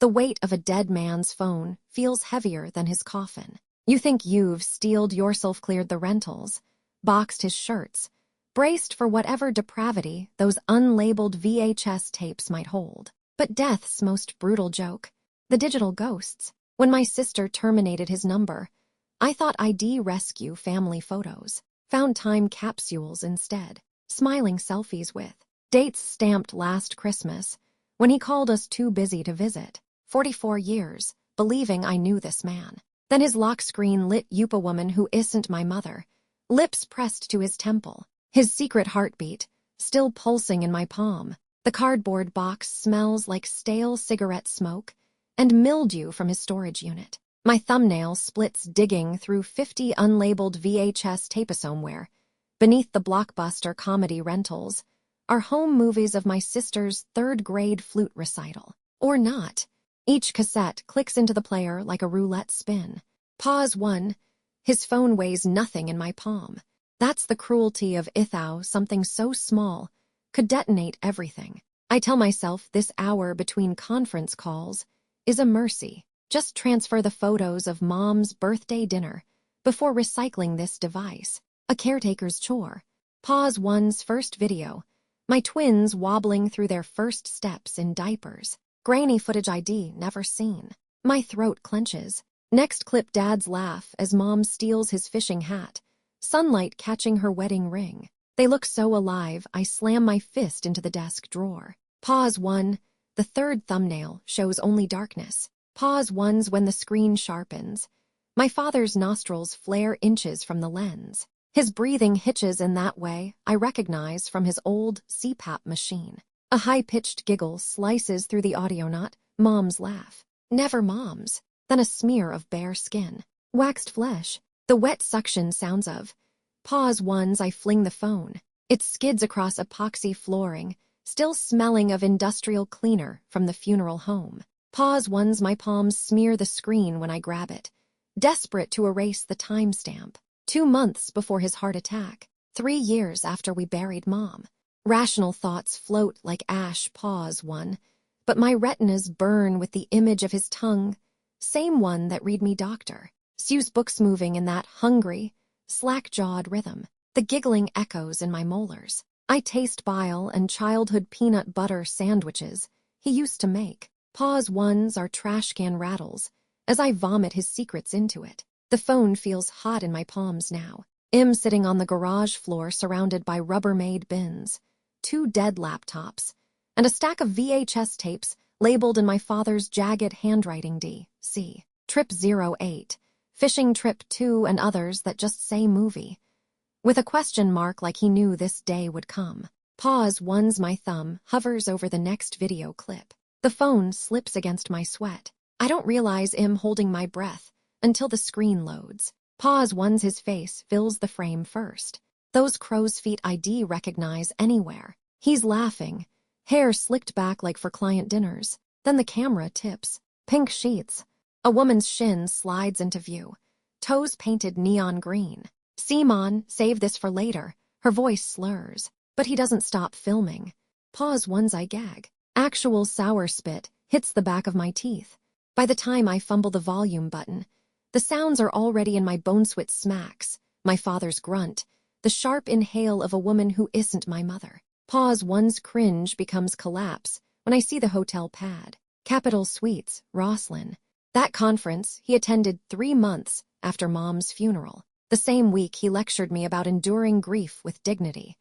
The weight of a dead man's phone feels heavier than his coffin. You think you've steeled yourself, cleared the rentals, boxed his shirts, braced for whatever depravity those unlabeled VHS tapes might hold. But death's most brutal joke, the digital ghosts. When my sister terminated his number, I thought I'd rescue family photos, found time capsules instead, smiling selfies with dates stamped last Christmas, when he called us too busy to visit. 44 years, believing I knew this man. Then his lock screen lit Yupa woman who isn't my mother, lips pressed to his temple, his secret heartbeat still pulsing in my palm. The cardboard box smells like stale cigarette smoke and mildew from his storage unit. My thumbnail splits digging through 50 unlabeled VHS tapeosomewhere. Beneath the blockbuster comedy rentals are home movies of my sister's third-grade flute recital. Or not. Each cassette clicks into the player like a roulette spin. Pause 1. His phone weighs nothing in my palm. That's the cruelty of Ithau. Something so small could detonate everything. I tell myself this hour between conference calls is a mercy. Just transfer the photos of Mom's birthday dinner before recycling this device. A caretaker's chore. Pause 1's first video. My twins wobbling through their first steps in diapers. Grainy footage ID never seen. My throat clenches. Next clip, Dad's laugh as Mom steals his fishing hat. Sunlight catching her wedding ring. They look so alive, I slam my fist into the desk drawer. Pause 1. The third thumbnail shows only darkness. Pause 1's when the screen sharpens. My father's nostrils flare inches from the lens. His breathing hitches in that way I recognize from his old CPAP machine. A high-pitched giggle slices through the audio, not Mom's laugh. Never Mom's. Then a smear of bare skin. Waxed flesh. The wet suction sounds of. Pause 1's I fling the phone. It skids across epoxy flooring, still smelling of industrial cleaner from the funeral home. Pause 1's my palms smear the screen when I grab it, desperate to erase the timestamp. 2 months before his heart attack. 3 years after we buried Mom. Rational thoughts float like ash. Pause 1. But my retinas burn with the image of his tongue, same one that read me doctor. Sue's books moving in that hungry, slack-jawed rhythm. The giggling echoes in my molars. I taste bile and childhood peanut butter sandwiches he used to make. Pause 1's our trash can rattles as I vomit his secrets into it. The phone feels hot in my palms now. Sitting on the garage floor surrounded by Rubbermaid bins, 2 dead laptops, and a stack of VHS tapes labeled in my father's jagged handwriting D.C. Trip 08, Fishing Trip 2 and others that just say movie. With a question mark like he knew this day would come. Pause 1's my thumb hovers over the next video clip. The phone slips against my sweat. I don't realize holding my breath until the screen loads. Pause 1's his face fills the frame first. Those crow's feet ID recognize anywhere. He's laughing, hair slicked back like for client dinners. Then the camera tips. Pink sheets. A woman's shin slides into view. Toes painted neon green. Simon, save this for later. Her voice slurs. But he doesn't stop filming. Pause 1's I gag. Actual sour spit hits the back of my teeth. By the time I fumble the volume button, the sounds are already in my boneswit smacks, my father's grunt, the sharp inhale of a woman who isn't my mother. Pause 1's cringe becomes collapse when I see the hotel pad. Capitol Suites, Rosslyn. That conference he attended 3 months after Mom's funeral. The same week he lectured me about enduring grief with dignity.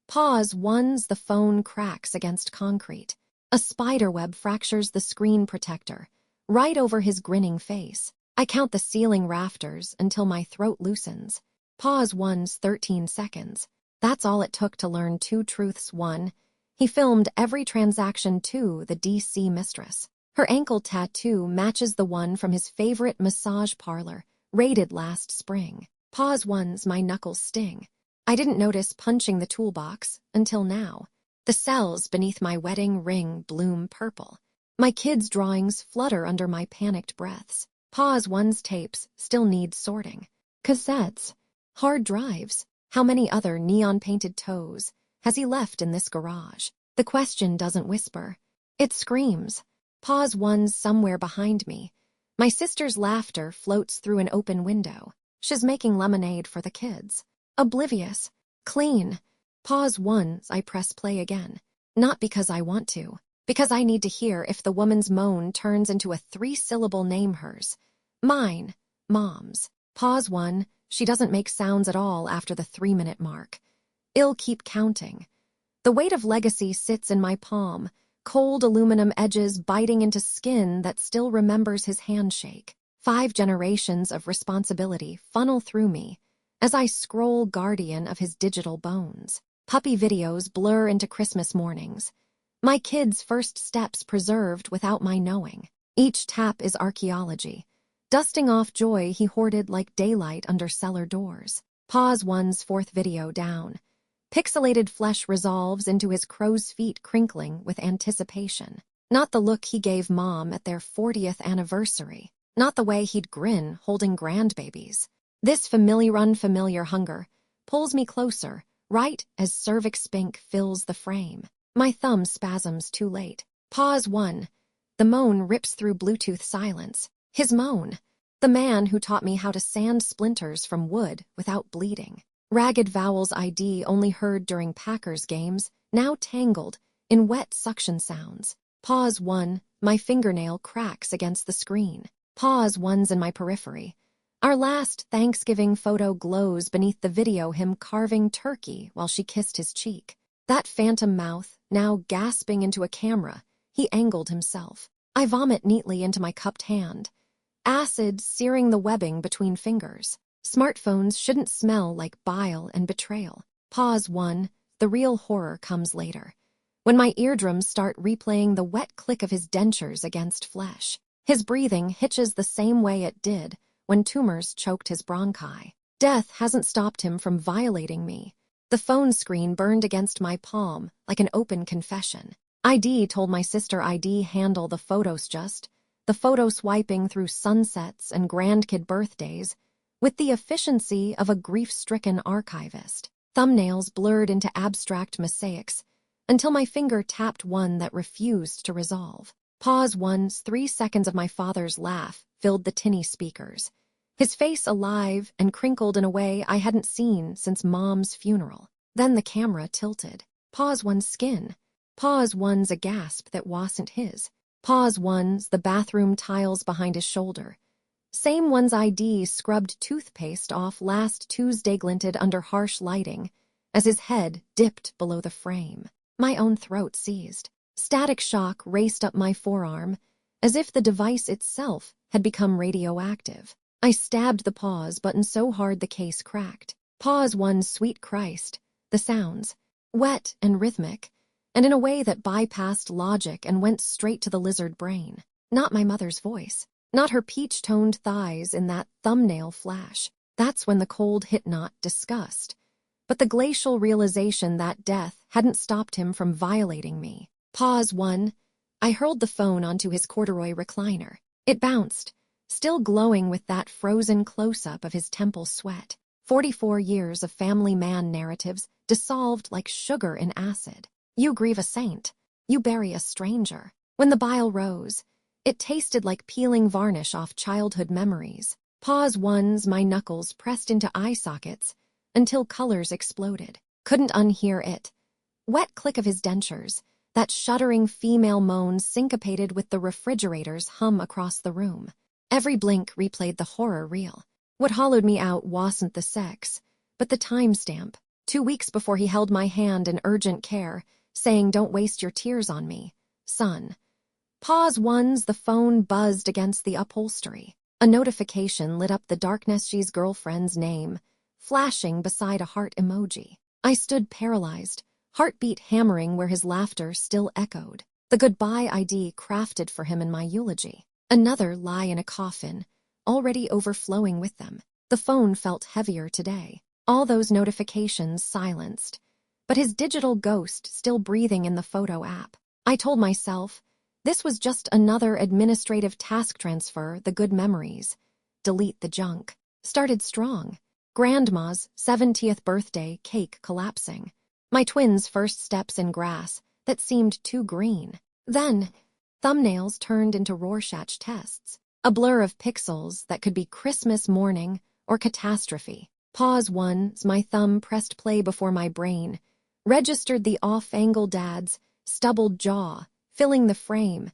Pause 1's the phone cracks against concrete. A spiderweb fractures the screen protector, right over his grinning face. I count the ceiling rafters until my throat loosens. Pause 1's 13 seconds. That's all it took to learn 2 truths. 1. He filmed every transaction. 2. The DC mistress. Her ankle tattoo matches the one from his favorite massage parlor, raided last spring. Pause 1's my knuckles sting. I didn't notice punching the toolbox until now. The cells beneath my wedding ring bloom purple. My kids' drawings flutter under my panicked breaths. Pause 1's tapes still need sorting. Cassettes. Hard drives. How many other neon-painted toes has he left in this garage? The question doesn't whisper. It screams. Pause 1's somewhere behind me. My sister's laughter floats through an open window. She's making lemonade for the kids. Oblivious. Clean. Pause 1's I press play again. Not because I want to. Because I need to hear if the woman's moan turns into a 3-syllable name hers. Mine. Mom's. Pause 1. She doesn't make sounds at all after the 3-minute mark. I'll keep counting. The weight of legacy sits in my palm, cold aluminum edges biting into skin that still remembers his handshake. 5 generations of responsibility funnel through me as I scroll guardian of his digital bones. Puppy videos blur into Christmas mornings. My kid's first steps preserved without my knowing. Each tap is archaeology, dusting off joy he hoarded like daylight under cellar doors. Pause 1's 4th video down. Pixelated flesh resolves into his crow's feet crinkling with anticipation. Not the look he gave Mom at their 40th anniversary. Not the way he'd grin holding grandbabies. This unfamiliar hunger pulls me closer, right as cervix spink fills the frame. My thumb spasms too late. Pause 1. The moan rips through Bluetooth silence. His moan. The man who taught me how to sand splinters from wood without bleeding. Ragged vowels ID only heard during Packers games, now tangled in wet suction sounds. Pause 1. My fingernail cracks against the screen. Pause 1's in my periphery. Our last Thanksgiving photo glows beneath the video him carving turkey while she kissed his cheek. That phantom mouth, now gasping into a camera, he angled himself. I vomit neatly into my cupped hand. Acid searing the webbing between fingers. Smartphones shouldn't smell like bile and betrayal. Pause 1. The real horror comes later. When my eardrums start replaying the wet click of his dentures against flesh. His breathing hitches the same way it did when tumors choked his bronchi. Death hasn't stopped him from violating me. The phone screen burned against my palm like an open confession. ID told my sister ID handle the photos just. The photo swiping through sunsets and grandkid birthdays with the efficiency of a grief-stricken archivist. Thumbnails blurred into abstract mosaics until my finger tapped one that refused to resolve. Pause 1's 3 seconds of my father's laugh filled the tinny speakers. His face alive and crinkled in a way I hadn't seen since Mom's funeral. Then the camera tilted. Pause 1's skin. Pause 1's a gasp that wasn't his. Pause 1's the bathroom tiles behind his shoulder. Same one's ID scrubbed toothpaste off last Tuesday glinted under harsh lighting as his head dipped below the frame. My own throat seized. Static shock raced up my forearm as if the device itself had become radioactive. I stabbed the pause button so hard the case cracked. Pause 1's sweet Christ. The sounds. Wet and rhythmic, and in a way that bypassed logic and went straight to the lizard brain. Not my mother's voice. Not her peach-toned thighs in that thumbnail flash. That's when the cold hit, not disgust, but the glacial realization that death hadn't stopped him from violating me. Pause 1. I hurled the phone onto his corduroy recliner. It bounced, still glowing with that frozen close-up of his temple sweat. 44 years of family man narratives dissolved like sugar in acid. You grieve a saint. You bury a stranger. When the bile rose, it tasted like peeling varnish off childhood memories. Pause 1's my knuckles pressed into eye sockets until colors exploded. Couldn't unhear it. Wet click of his dentures, that shuddering female moan syncopated with the refrigerator's hum across the room. Every blink replayed the horror reel. What hollowed me out wasn't the sex, but the timestamp. 2 weeks before he held my hand in urgent care, saying, "Don't waste your tears on me, son." Pause 1's the phone buzzed against the upholstery. A notification lit up the Darkness's girlfriend's name, flashing beside a heart emoji. I stood paralyzed, heartbeat hammering where his laughter still echoed. The goodbye ID crafted for him in my eulogy. Another lie in a coffin, already overflowing with them. The phone felt heavier today. All those notifications silenced, but his digital ghost still breathing in the photo app. I told myself, this was just another administrative task transfer, the good memories. Delete the junk. Started strong. Grandma's 70th birthday cake collapsing. My twins' first steps in grass that seemed too green. Then, Thumbnails turned into Rorschach tests, a blur of pixels that could be Christmas morning or catastrophe. Pause 1, as my thumb pressed play before my brain, registered the off-angle dad's stubbled jaw, filling the frame,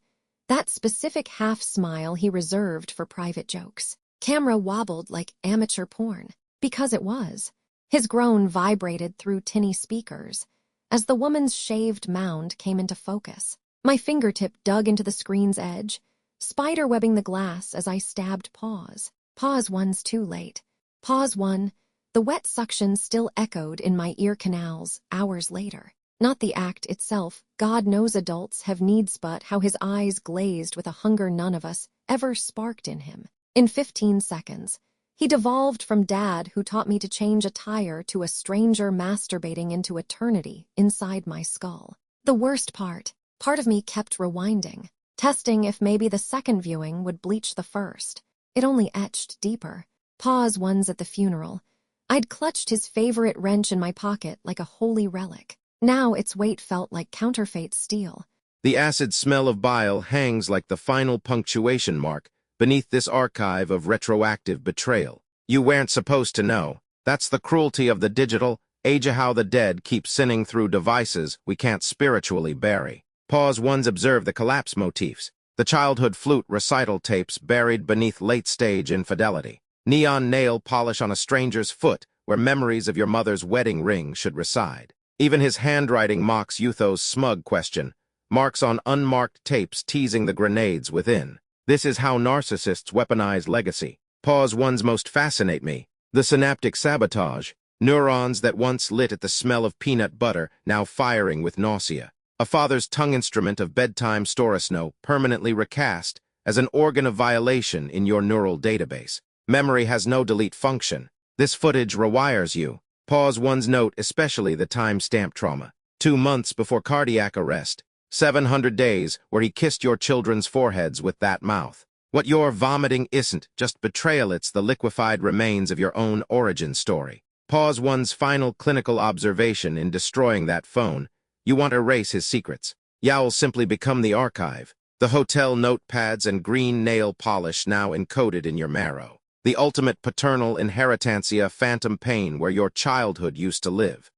that specific half-smile he reserved for private jokes. Camera wobbled like amateur porn, because it was. His groan vibrated through tinny speakers as the woman's shaved mound came into focus. My fingertip dug into the screen's edge, spiderwebbing the glass as I stabbed pause. Pause 1's too late. Pause 1. The wet suction still echoed in my ear canals hours later. Not the act itself. God knows adults have needs, but how his eyes glazed with a hunger none of us ever sparked in him. In 15 seconds, he devolved from dad who taught me to change a tire to a stranger masturbating into eternity inside my skull. The worst part of me kept rewinding, testing if maybe the second viewing would bleach the first. It only etched deeper. Pause 1's at the funeral. I'd clutched his favorite wrench in my pocket like a holy relic. Now its weight felt like counterfeit steel. The acid smell of bile hangs like the final punctuation mark beneath this archive of retroactive betrayal. You weren't supposed to know. That's the cruelty of the digital age, how the dead keep sinning through devices we can't spiritually bury. Pause 1's observe the collapse motifs, the childhood flute recital tapes buried beneath late-stage infidelity. Neon nail polish on a stranger's foot where memories of your mother's wedding ring should reside. Even his handwriting mocks Eutho's smug question, marks on unmarked tapes teasing the grenades within. This is how narcissists weaponize legacy. Pause 1's most fascinate me. The synaptic sabotage, neurons that once lit at the smell of peanut butter now firing with nausea. A father's tongue instrument of bedtime storasno permanently recast as an organ of violation in your neural database. Memory has no delete function. This footage rewires you. Pause 1's note, especially the time-stamp trauma. 2 months before cardiac arrest. 700 days where he kissed your children's foreheads with that mouth. What you're vomiting isn't just betrayal, it's the liquefied remains of your own origin story. Pause 1's final clinical observation in destroying that phone. You want to erase his secrets. You'll simply become the archive. The hotel notepads and green nail polish now encoded in your marrow. The ultimate paternal inheritantia phantom pain where your childhood used to live.